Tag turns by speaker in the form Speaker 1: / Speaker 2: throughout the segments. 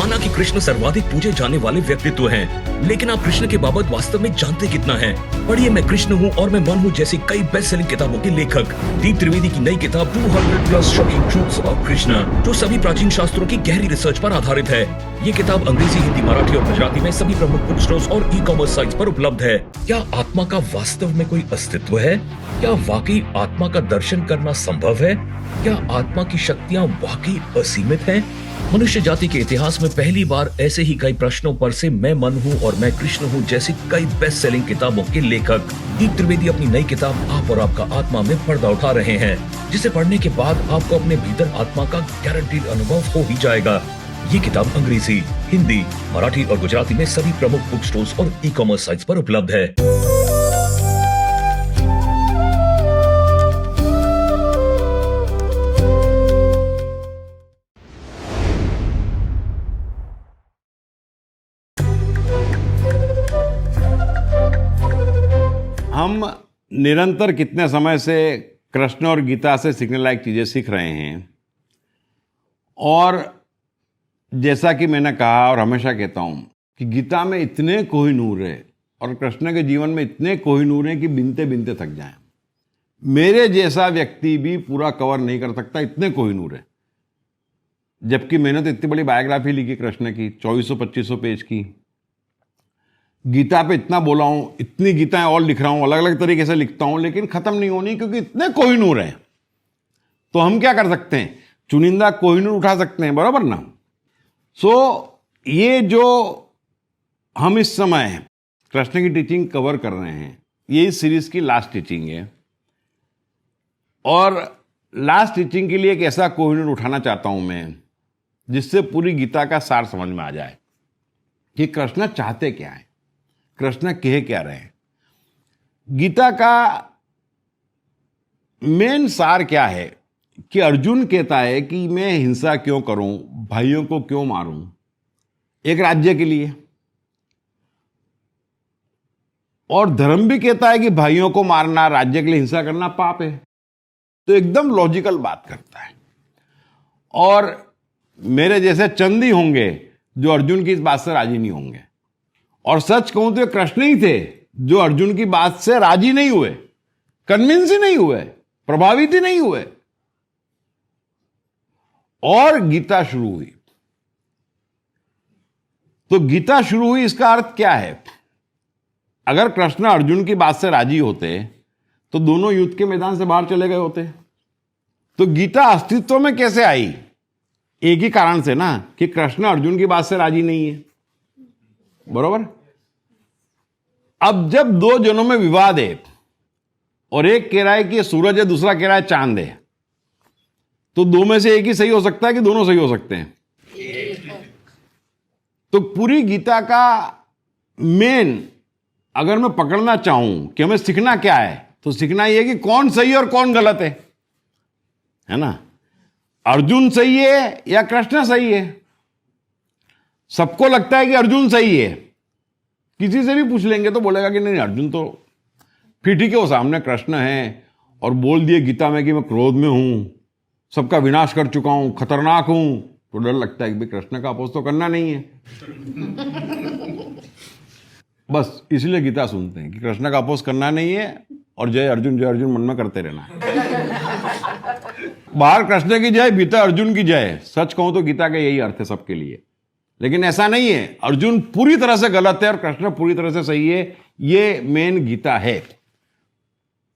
Speaker 1: माना कि कृष्ण सर्वाधिक पूजे जाने वाले व्यक्तित्व हैं, लेकिन आप कृष्ण के बाबत वास्तव में जानते कितना है? पढ़िए मैं कृष्ण हूँ और मैं मन हूँ जैसी कई बेस्ट सेलिंग किताबों के लेखक दीप त्रिवेदी की नई किताब 200+ शॉकिंग ट्रूथ्स अबाउट कृष्ण, जो सभी प्राचीन शास्त्रों की गहरी रिसर्च पर आधारित है। ये किताब अंग्रेजी, हिंदी, मराठी और गुजराती में सभी प्रमुख बुक स्टोर्स और ई-कॉमर्स साइट्स पर उपलब्ध है। क्या आत्मा का वास्तव में कोई अस्तित्व है? क्या वाकई आत्मा का दर्शन करना संभव है? क्या आत्मा की शक्तियां वाकई असीमित हैं? मनुष्य जाति के इतिहास में पहली बार ऐसे ही कई प्रश्नों पर से मैं मन हूँ और मैं कृष्ण हूँ जैसी कई बेस्ट सेलिंग किताबों के लेखक दीप त्रिवेदी अपनी नई किताब आप और आपका आत्मा में पर्दा उठा रहे हैं, जिसे पढ़ने के बाद आपको अपने भीतर आत्मा का गारंटीड अनुभव हो ही जाएगा। ये किताब अंग्रेजी, हिंदी, मराठी और गुजराती में सभी प्रमुख बुक स्टोर्स और ई-कॉमर्स साइट्स पर उपलब्ध है।
Speaker 2: हम निरंतर कितने समय से कृष्ण और गीता से सीखने लायक चीजें सीख रहे हैं, और जैसा कि मैंने कहा और हमेशा कहता हूं कि गीता में इतने कोहिनूर है और कृष्ण के जीवन में इतने कोहिनूर हैं कि बिनते बिनते थक जाएं। मेरे जैसा व्यक्ति भी पूरा कवर नहीं कर सकता, इतने कोहिनूर है। जबकि मैंने तो इतनी बड़ी बायोग्राफी लिखी कृष्ण की, 2400-2500 पेज की। गीता पे इतना बोला हूं, इतनी गीताएं और लिख रहा हूं, अलग अलग तरीके से लिखता हूं, लेकिन खत्म नहीं होनी, क्योंकि इतने कोहिनूर हैं। तो हम क्या कर सकते हैं? चुनिंदा कोहिनूर उठा सकते हैं, बराबर ना? ये जो हम इस समय कृष्ण की टीचिंग कवर कर रहे हैं, ये इस सीरीज की लास्ट टीचिंग है। और लास्ट टीचिंग के लिए एक ऐसा कोहिनूर उठाना चाहता हूं मैं, जिससे पूरी गीता का सार समझ में आ जाए कि कृष्ण चाहते क्या है, कृष्ण कह क्या रहे हैं। गीता का मेन सार क्या है कि अर्जुन कहता है कि मैं हिंसा क्यों करूं, भाइयों को क्यों मारूं, एक राज्य के लिए। और धर्म भी कहता है कि भाइयों को मारना, राज्य के लिए हिंसा करना पाप है। तो एकदम लॉजिकल बात करता है। और मेरे जैसे चंद ही होंगे जो अर्जुन की इस बात से राजी नहीं होंगे। और सच कहूं तो कृष्ण ही थे जो अर्जुन की बात से राजी नहीं हुए, कन्विंस ही नहीं हुए, प्रभावित ही नहीं हुए। और गीता शुरू हुई। तो गीता शुरू हुई, इसका अर्थ क्या है? अगर कृष्ण अर्जुन की बात से राजी होते तो दोनों युद्ध के मैदान से बाहर चले गए होते। तो गीता अस्तित्व में कैसे आई? एक ही कारण से ना, कि कृष्ण अर्जुन की बात से राजी नहीं है, बरोबर? अब जब दो जनों में विवाद है और एक कह रहा है कि सूरज है, दूसरा कह रहा है चांद है, तो दो में से एक ही सही हो सकता है कि दोनों सही हो सकते हैं? तो पूरी गीता का मेन अगर मैं पकड़ना चाहूं कि हमें सीखना क्या है, तो सीखना यह है कि कौन सही और कौन गलत है ना? अर्जुन सही है या कृष्ण सही है? सबको लगता है कि अर्जुन सही है। किसी से भी पूछ लेंगे तो बोलेगा कि नहीं अर्जुन तो, फिर ठीक है, वो सामने कृष्ण है और बोल दिए गीता में कि मैं क्रोध में हूं, सबका विनाश कर चुका हूं, खतरनाक हूं, तो डर लगता है कि भाई कृष्ण का अपोज तो करना नहीं है। बस इसलिए गीता सुनते हैं कि कृष्ण का अपोज करना नहीं है और जय अर्जुन मन में करते रहना है। बाहर कृष्ण की जय, भीतर अर्जुन की जय। सच कहूं तो गीता का यही अर्थ है सबके लिए। लेकिन ऐसा नहीं है, अर्जुन पूरी तरह से गलत है और कृष्ण पूरी तरह से सही है। ये मेन गीता है।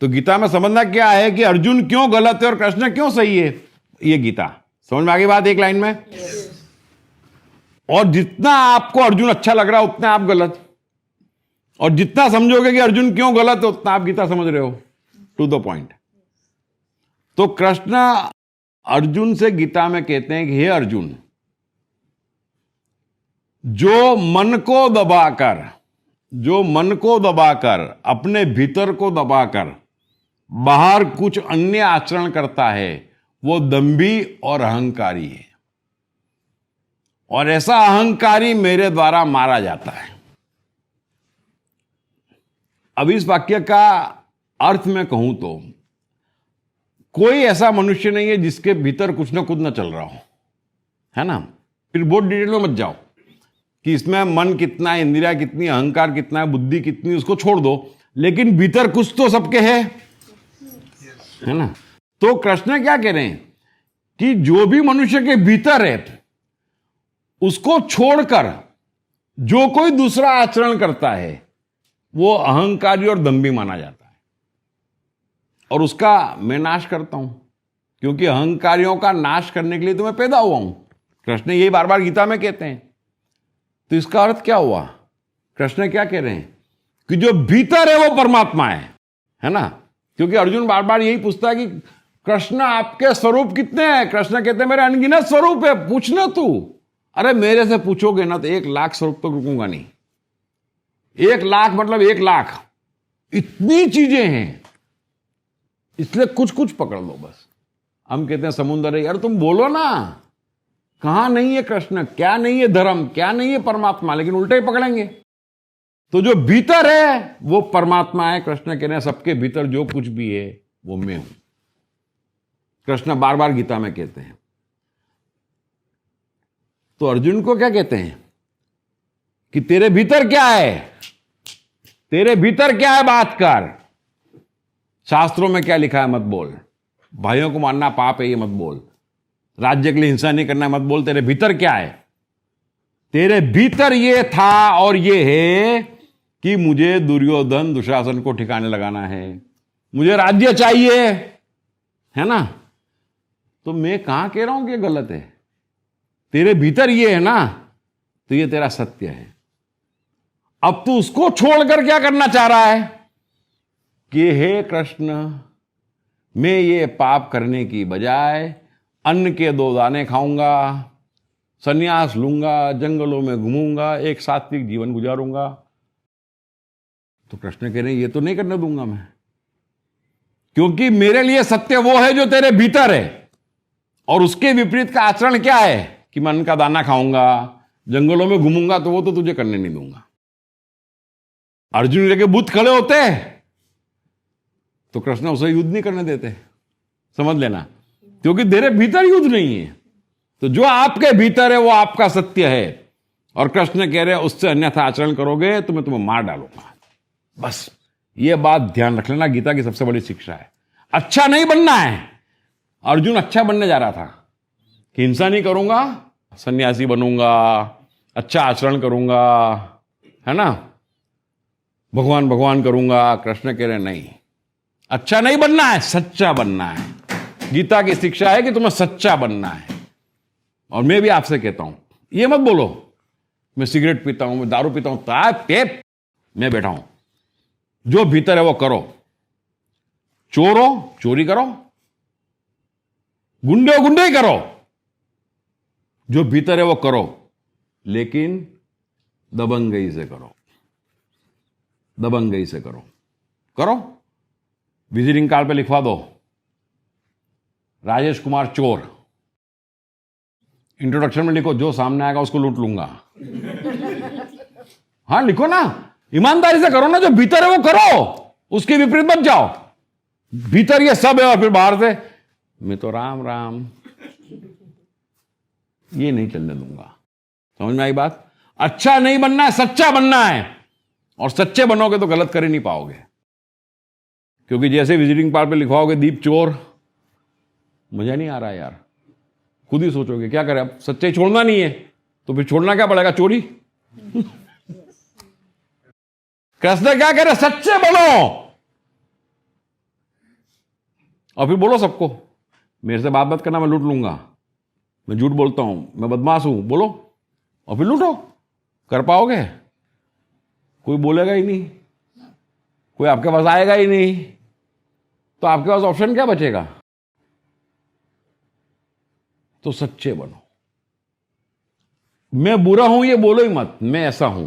Speaker 2: तो गीता में समझना क्या है कि अर्जुन क्यों गलत है और कृष्ण क्यों सही है, ये गीता। समझ में आ गई बात एक लाइन में? और जितना आपको अर्जुन अच्छा लग रहा है उतना आप गलत, और जितना समझोगे कि अर्जुन क्यों गलत है उतना आप गीता समझ रहे हो। To the point. तो कृष्ण अर्जुन से गीता में कहते हैं कि हे अर्जुन, जो मन को दबाकर अपने भीतर को दबाकर बाहर कुछ अन्य आचरण करता है, वो दंभी और अहंकारी है, और ऐसा अहंकारी मेरे द्वारा मारा जाता है। अब इस वाक्य का अर्थ में कहूं तो कोई ऐसा मनुष्य नहीं है जिसके भीतर कुछ ना कुछ ना चल रहा हो, है ना? फिर बहुत डिटेल में मत जाओ कि इसमें मन कितना है, इंद्रिया कितनी, अहंकार कितना है, बुद्धि कितनी, उसको छोड़ दो, लेकिन भीतर कुछ तो सबके है ना। तो कृष्ण क्या कह रहे हैं कि जो भी मनुष्य के भीतर है उसको छोड़कर जो कोई दूसरा आचरण करता है वो अहंकारी और दंभी माना जाता है, और उसका मैं नाश करता हूं, क्योंकि अहंकारियों का नाश करने के लिए तो मैं पैदा हुआ हूं। कृष्ण यही बार बार गीता में कहते हैं। तो इसका अर्थ क्या हुआ? कृष्ण क्या कह रहे हैं कि जो भीतर है वो परमात्मा है ना। क्योंकि अर्जुन बार बार यही पूछता है कि कृष्ण आपके स्वरूप कितने हैं? कृष्ण कहते हैं मेरे अनगिनत स्वरूप है, पूछना तू। अरे मेरे से पूछोगे ना तो 1,00,000 स्वरूप तो रुकूंगा नहीं। 1,00,000 मतलब 1,00,000, इतनी चीजें हैं, इसलिए कुछ कुछ पकड़ लो बस। हम कहते हैं समुद्र है, यार तुम बोलो ना कहां नहीं है कृष्ण, क्या नहीं है धर्म, क्या नहीं है परमात्मा, लेकिन उल्टे ही पकड़ेंगे। तो जो भीतर है वो परमात्मा है। कृष्ण कह रहे हैं सबके भीतर जो कुछ भी है वो मैं हूं। कृष्ण बार बार गीता में कहते हैं। तो अर्जुन को क्या कहते हैं कि तेरे भीतर क्या है, तेरे भीतर क्या है बात कर। शास्त्रों में क्या लिखा है मत बोल, भाइयों को मारना पाप है ये मत बोल, राज्य के लिए हिंसा नहीं करना मत बोल। तेरे भीतर क्या है? तेरे भीतर ये था और ये है कि मुझे दुर्योधन दुशासन को ठिकाने लगाना है, मुझे राज्य चाहिए, है ना। तो मैं कहां कह रहा हूं कि ये गलत है? तेरे भीतर ये है ना, तो ये तेरा सत्य है। अब तू उसको छोड़कर क्या करना चाह रहा है कि हे कृष्ण, मैं ये पाप करने की बजाय अन्न के 2 दाने खाऊंगा, संन्यास लूंगा, जंगलों में घूमूंगा, एक सात्विक जीवन गुजारूंगा। तो कृष्ण कह रहे हैं ये तो नहीं करने दूंगा मैं, क्योंकि मेरे लिए सत्य वो है जो तेरे भीतर है, और उसके विपरीत का आचरण क्या है कि मैं अन्न का दाना खाऊंगा, जंगलों में घूमूंगा, तो वो तो तुझे करने नहीं दूंगा। अर्जुन लेके बुत खड़े होते तो कृष्ण उसे युद्ध नहीं करने देते, समझ लेना, क्योंकि तेरे भीतर युद्ध नहीं है। तो जो आपके भीतर है वो आपका सत्य है, और कृष्ण कह रहे हैं उससे अन्यथा आचरण करोगे तो मैं तुम्हें मार डालूंगा। बस ये बात ध्यान रख लेना, गीता की सबसे बड़ी शिक्षा है। अच्छा नहीं बनना है। अर्जुन अच्छा बनने जा रहा था कि हिंसा नहीं करूंगा, सन्यासी बनूंगा, अच्छा आचरण करूंगा, है ना, भगवान भगवान करूंगा। कृष्ण कह रहे नहीं, अच्छा नहीं बनना है, सच्चा बनना है। गीता की शिक्षा है कि तुम्हें सच्चा बनना है। और मैं भी आपसे कहता हूं ये मत बोलो मैं सिगरेट पीता हूं, मैं दारू पीता हूं, पेप मैं बैठा हूं। जो भीतर है वो करो। चोर हो चोरी करो, गुंडे हो गुंडे ही करो, जो भीतर है वो करो, लेकिन दबंगई से करो, दबंगई से करो। करो, विजिटिंग कार्ड पे लिखवा दो राजेश कुमार चोर, इंट्रोडक्शन में लिखो जो सामने आएगा उसको लूट लूंगा। हाँ लिखो ना, ईमानदारी से करो ना, जो भीतर है वो करो, उसके विपरीत मत जाओ। भीतर ये सब है और फिर बाहर से मैं तो राम राम, ये नहीं चलने दूंगा। समझ में आई बात? अच्छा नहीं बनना है, सच्चा बनना है, और सच्चे बनोगे तो गलत कर ही नहीं पाओगे। क्योंकि जैसे विजिटिंग कार्ड पे लिखवाओगे दीप चोर, मजा नहीं आ रहा यार, खुद ही सोचोगे क्या करें। अब सच्चाई छोड़ना नहीं है तो फिर छोड़ना क्या पड़ेगा, चोरी। कृष्ण क्या कह रहे, सच्चे बनो, और फिर बोलो सबको मेरे से बात बात करना, मैं लूट लूंगा, मैं झूठ बोलता हूं, मैं बदमाश हूं, बोलो, और फिर लूटो। कर पाओगे? कोई बोलेगा ही नहीं, कोई आपके पास आएगा ही नहीं, तो आपके पास ऑप्शन क्या बचेगा? तो सच्चे बनो। मैं बुरा हूं ये बोलो ही मत, मैं ऐसा हूं,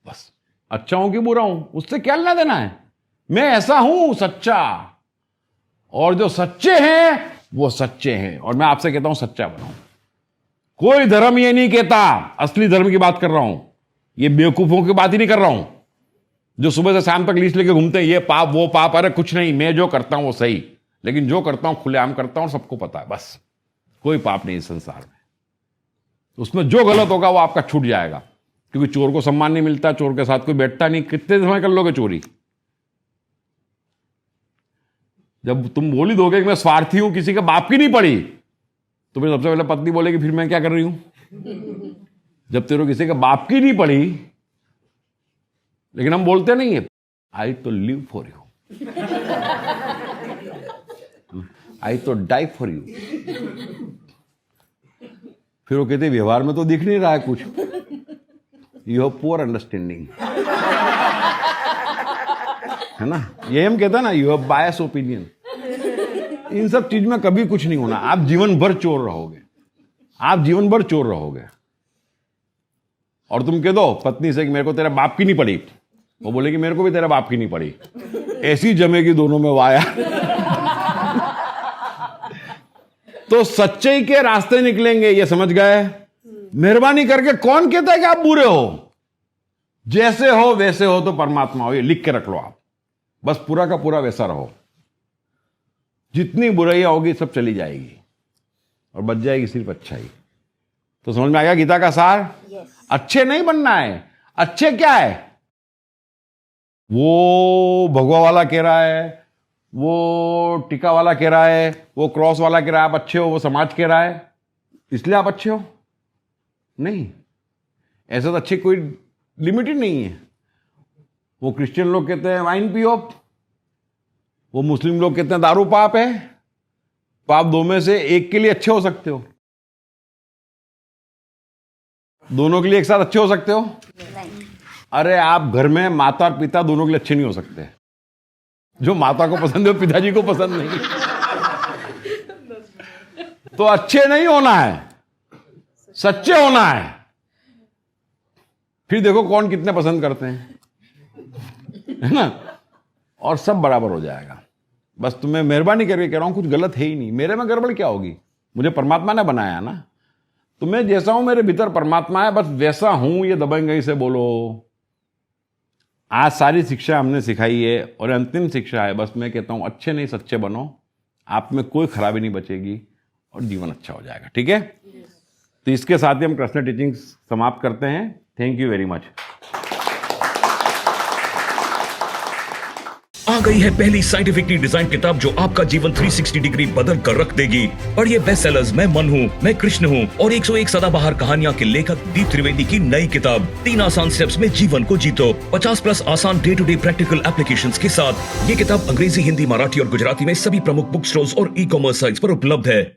Speaker 2: बस। अच्छा हूं कि बुरा हूं उससे क्या लेना देना है, मैं ऐसा हूं सच्चा, और जो सच्चे हैं वो सच्चे हैं। और मैं आपसे कहता हूं सच्चा बनो। कोई धर्म ये नहीं कहता, असली धर्म की बात कर रहा हूं, ये बेवकूफों की बात ही नहीं कर रहा हूं जो सुबह से शाम तक लिस्ट लेके घूमते हैं, ये पाप वो पाप। अरे कुछ नहीं, मैं जो करता हूं वो सही, लेकिन जो करता हूं खुलेआम करता हूं, सबको पता है, बस। कोई पाप नहीं इस संसार में। उसमें जो गलत होगा वो आपका छूट जाएगा, क्योंकि चोर को सम्मान नहीं मिलता, चोर के साथ कोई बैठता नहीं। कितने समय कर लोगे चोरी? जब तुम बोल ही दोगे कि मैं स्वार्थी हूं, किसी के बाप की नहीं पड़ी, तो फिर सबसे पहले पत्नी बोलेगी फिर मैं क्या कर रही हूं? जब तेरे को किसी के बाप की नहीं पड़ी, लेकिन हम बोलते नहीं है आई तो लिव फॉर यू, आई तो डाई फॉर यू। फिर वो कहते व्यवहार में तो दिख नहीं रहा है कुछ, यू हैव पुअर अंडरस्टैंडिंग, है ना? ये हम कहते हैं ना, यू हैव बायस ओपिनियन। इन सब चीज में कभी कुछ नहीं होना। आप जीवन भर चोर रहोगे, आप जीवन भर चोर रहोगे। और तुम कह दो पत्नी से कि मेरे को तेरे बाप की नहीं पड़ी, वो बोलेगी मेरे को भी तेरे बाप की नहीं पड़ी, ऐसी जमेगी दोनों में वाया। तो सच्चाई के रास्ते निकलेंगे, ये समझ गए? मेहरबानी करके कौन कहता है कि आप बुरे हो? जैसे हो वैसे हो तो परमात्मा हो, ये लिख के रख लो आप। बस पूरा का पूरा वैसा रहो। जितनी बुराइयां होगी सब चली जाएगी और बच जाएगी सिर्फ अच्छाई। तो समझ में आ गया गीता का सार? अच्छे नहीं बनना है। अच्छे क्या है? वो भगवा वाला कह रहा है, वो टीका वाला कह रहा है, वो क्रॉस वाला कह रहा है आप अच्छे हो, वो समाज कह रहा है इसलिए आप अच्छे हो? नहीं, ऐसा तो अच्छे कोई लिमिट ही नहीं है। वो क्रिश्चियन लोग कहते हैं वाइन पियो, वो मुस्लिम लोग कहते हैं दारू पाप है। तो आप दो में से एक के लिए अच्छे हो सकते हो, दोनों के लिए एक साथ अच्छे हो सकते हो? अरे आप घर में माता और पिता दोनों के लिए अच्छे नहीं हो सकते। जो माता को पसंद है वो पिताजी को पसंद नहीं। तो अच्छे नहीं होना है, सच्चे होना है। फिर देखो कौन कितने पसंद करते हैं, है ना? और सब बराबर हो जाएगा। बस तुम्हें मेहरबानी करके कह रहा हूं, कुछ गलत है ही नहीं। मेरे में गड़बड़ क्या होगी? मुझे परमात्मा ने बनाया ना। तो मैं जैसा हूं मेरे भीतर परमात्मा है, बस वैसा हूं, ये दबंगई से बोलो। आज सारी शिक्षा हमने सिखाई है और अंतिम शिक्षा है। बस मैं कहता हूं अच्छे नहीं सच्चे बनो, आप में कोई खराबी नहीं बचेगी और जीवन अच्छा हो जाएगा। ठीक है? तो इसके साथ ही हम कृष्ण टीचिंग समाप्त करते हैं। Thank you very much.
Speaker 1: आ गई है पहली साइंटिफिकली डिजाइन किताब जो आपका जीवन 360 डिग्री बदल कर रख देगी। पढ़िए बेस्ट सेलर्स मैं मन हूँ, मैं कृष्ण हूँ और 101 सदाबहार कहानियां के लेखक दीप त्रिवेदी की नई किताब 3 आसान स्टेप्स में जीवन को जीतो। 50+ आसान day to day practical applications के साथ ये किताब अंग्रेजी, हिंदी, मराठी और गुजराती में सभी प्रमुख बुक स्टोर्स और ई-कॉमर्स साइट्स पर उपलब्ध है।